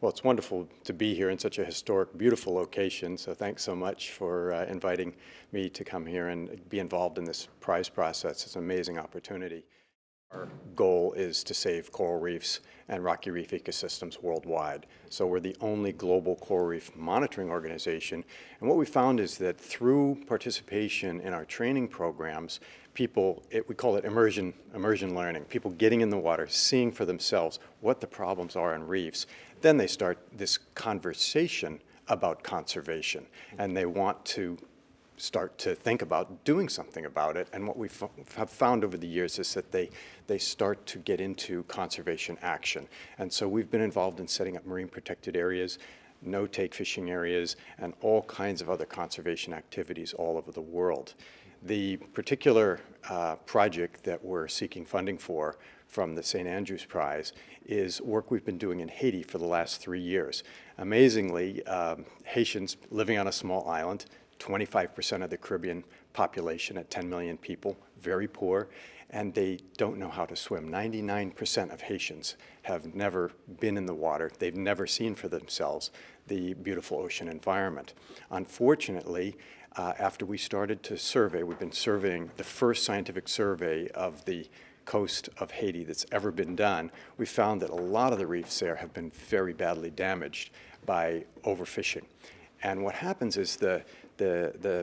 Well, it's wonderful to be here in such a historic, beautiful location, so thanks so much for inviting me to come here and be involved in this prize process. It's an amazing opportunity. Our goal is to save coral reefs and rocky reef ecosystems worldwide. So we're the only global coral reef monitoring organization. And what we found is that through participation in our training programs, people, we call it immersion learning, people getting in the water, seeing for themselves what the problems are in reefs. Then they start this conversation about conservation, and they want to start to think about doing something about it. And what we have found over the years is that they start to get into conservation action. And so we've been involved in setting up marine protected areas, no-take fishing areas, and all kinds of other conservation activities all over the world. The particular project that we're seeking funding for from the St. Andrews Prize is work we've been doing in Haiti for the last 3 years. Amazingly, Haitians living on a small island, 25% of the Caribbean population at 10 million people, very poor, and they don't know how to swim. 99% of Haitians have never been in the water. They've never seen for themselves the beautiful ocean environment. Unfortunately, after we started to survey, we've been surveying the first scientific survey of the coast of Haiti that's ever been done, we found that a lot of the reefs there have been very badly damaged by overfishing. And what happens is the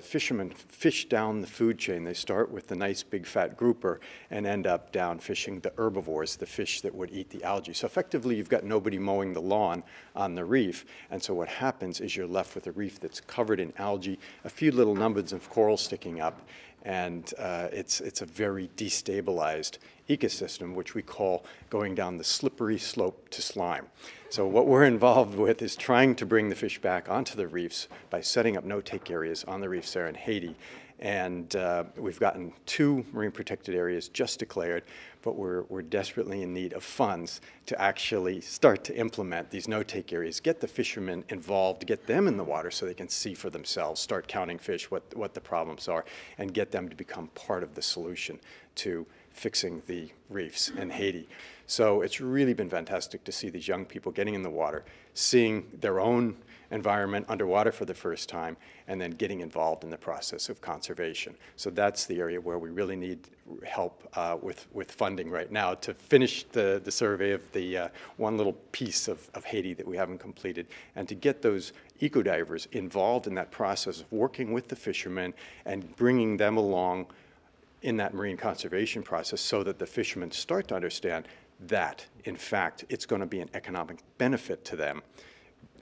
fishermen fish down the food chain. They start with the nice big fat grouper and end up down fishing the herbivores, the fish that would eat the algae. So effectively you've got nobody mowing the lawn on the reef, and so what happens is you're left with a reef that's covered in algae, a few little nubbins of coral sticking up, and it's a very destabilized ecosystem, which we call going down the slippery slope to slime. So what we're involved with is trying to bring the fish back onto the reefs by setting up no-take areas on the reefs there in Haiti. And we've gotten 2 marine protected areas just declared, but we're desperately in need of funds to actually start to implement these no-take areas, get the fishermen involved, get them in the water so they can see for themselves, start counting fish, what the problems are, and get them to become part of the solution to fixing the reefs in Haiti. So it's really been fantastic to see these young people getting in the water, seeing their own environment underwater for the first time, and then getting involved in the process of conservation. So that's the area where we really need help with funding right now to finish the survey of the one little piece of Haiti that we haven't completed, and to get those eco-divers involved in that process of working with the fishermen and bringing them along in that marine conservation process so that the fishermen start to understand that, in fact, it's going to be an economic benefit to them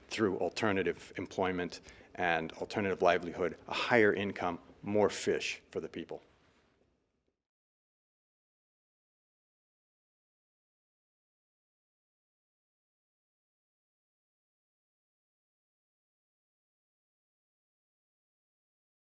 through alternative employment and alternative livelihood, a higher income, more fish for the people.